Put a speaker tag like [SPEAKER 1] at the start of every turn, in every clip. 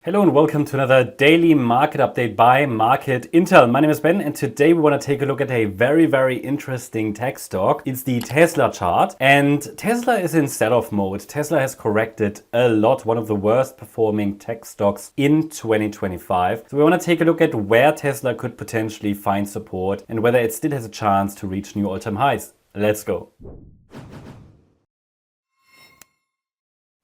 [SPEAKER 1] Hello and welcome to another daily market update by Market Intel. My name is Ben and today we want to take a look at a very interesting tech stock. It's the Tesla chart, and Tesla is in sell-off mode. Tesla has corrected a lot, one of the worst performing tech stocks in 2025. So we want to take a look at where Tesla could potentially find support and whether it still has a chance to reach new all-time highs. Let's go.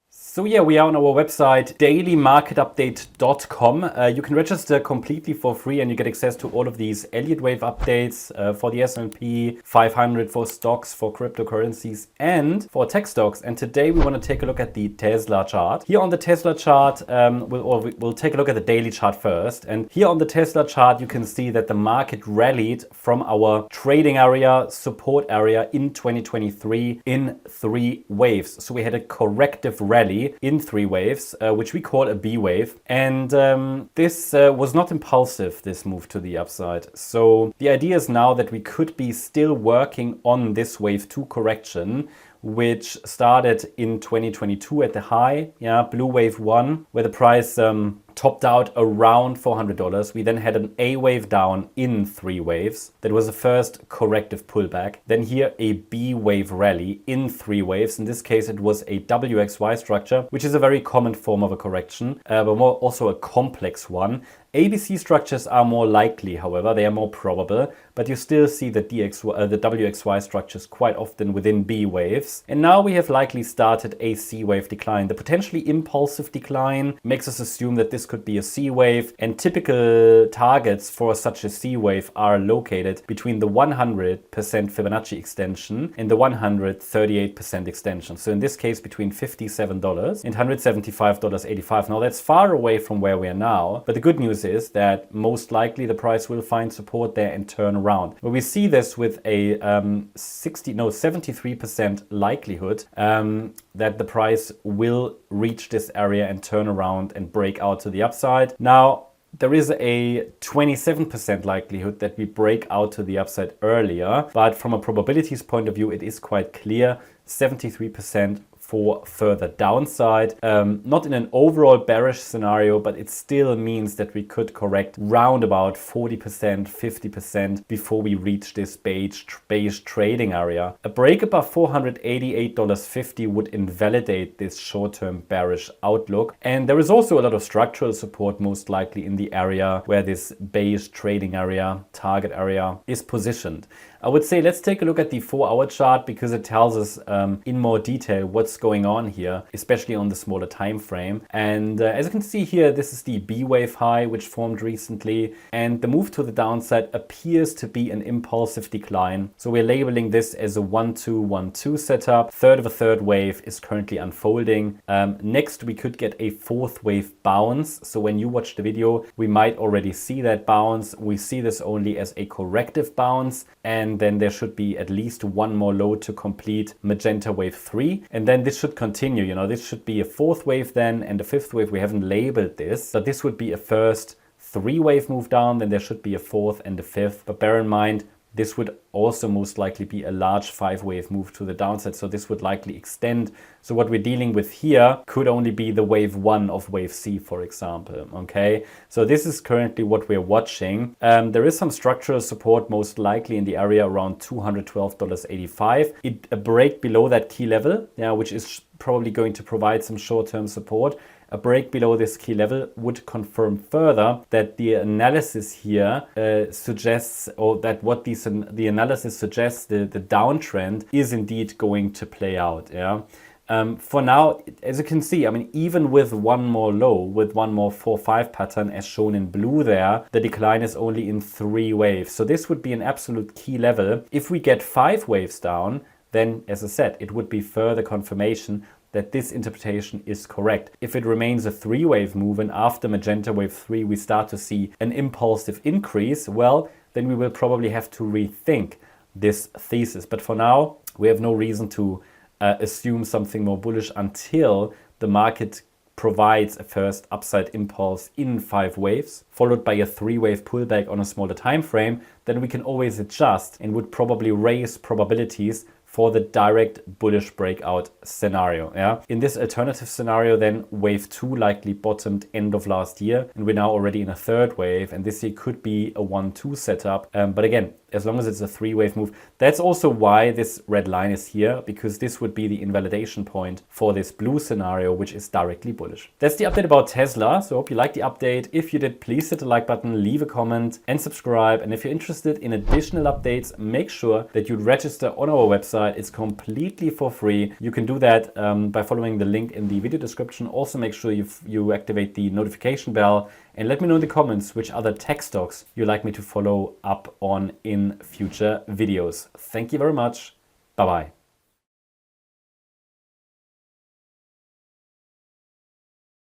[SPEAKER 1] So yeah, we are on our website, dailymarketupdate.com. You can register completely for free and you get access to all of these Elliott wave updates for the S&P 500, for stocks, for cryptocurrencies, and for tech stocks. And today we want to take a look at the Tesla chart. Here on the Tesla chart, we'll take a look at the daily chart first. And here on the Tesla chart, you can see that the market rallied from our trading area, support area in 2023 in 3 waves. So we had a corrective rally in 3 waves, which we call a B wave. And this was not impulsive, this move to the upside. So the idea is now that we could be still working on this wave 2 correction, which started in 2022 at the high, blue wave 1, where the price topped out around $400. We then had an A wave down in 3 waves. That was the first corrective pullback. Then here a B wave rally in 3 waves. In this case, it was a WXY structure, which is a very common form of a correction, but also a complex one. ABC structures are more likely, however, they are more probable, but you still see the WXY structures quite often within B waves. And now we have likely started a C wave decline. The potentially impulsive decline makes us assume that this could be a C wave, and typical targets for such a C wave are located between the 100% Fibonacci extension and the 138% extension. So in this case, between $57 and $175.85. Now that's far away from where we are now, but the good news is that most likely the price will find support there and turn around. But we see this with a 73% likelihood that the price will reach this area and turn around and break out to the upside. Now, there is a 27% likelihood that we break out to the upside earlier, but from a probabilities point of view, it is quite clear, 73% for further downside. Not in an overall bearish scenario, but it still means that we could correct round about 40%, 50% before we reach this beige trading area. A break above $488.50 would invalidate this short-term bearish outlook. And there is also a lot of structural support, most likely in the area where this beige trading area, target area, is positioned. I would say let's take a look at the 4-hour chart because it tells us in more detail what's going on here, especially on the smaller time frame. And as you can see here, this is the B wave high which formed recently, and the move to the downside appears to be an impulsive decline. So we're labeling this as a 1-2-1-2 setup. Third of a third wave is currently unfolding. Next we could get a 4th wave bounce. So when you watch the video, we might already see that bounce. We see this only as a corrective bounce, and then there should be at least one more low to complete magenta wave 3, and then this should continue. This should be a 4th wave then, and a 5th wave. We haven't labeled this, but this would be a first 3 wave move down, then there should be a 4th and a 5th. But bear in mind, this would also most likely be a large 5 wave move to the downside. So this would likely extend. So what we're dealing with here could only be the wave 1 of wave C, for example. Okay, so this is currently what we're watching. There is some structural support most likely in the area around $212.85. A break below that key level, which is probably going to provide some short-term support. A break below this key level would confirm further that the analysis here suggests, or that what the analysis suggests, the downtrend is indeed going to play out. For now, as you can see, even with one more low, with one more 4-5 pattern as shown in blue there, the decline is only in 3 waves. So this would be an absolute key level. If we get 5 waves down, then as I said, it would be further confirmation that this interpretation is correct. If it remains a 3-wave move and after magenta wave 3 we start to see an impulsive increase, well, then we will probably have to rethink this thesis. But for now, we have no reason to assume something more bullish until the market provides a first upside impulse in 5 waves, followed by a 3-wave pullback on a smaller time frame. Then we can always adjust and would probably raise probabilities for the direct bullish breakout scenario. Yeah. In this alternative scenario, then wave 2 likely bottomed end of last year, and we're now already in a third wave, and this here could be a 1-2 setup. But again, as long as it's a 3-wave move, that's also why this red line is here, because this would be the invalidation point for this blue scenario, which is directly bullish. That's the update about Tesla. So I hope you liked the update. If you did, please hit the like button, leave a comment and subscribe. And if you're interested in additional updates, make sure that you register on our website. It's completely for free. You can do that by following the link in the video description. Also make sure you activate the notification bell, and let me know in the comments which other tech stocks you'd like me to follow up on in future videos. Thank you very much. Bye-bye.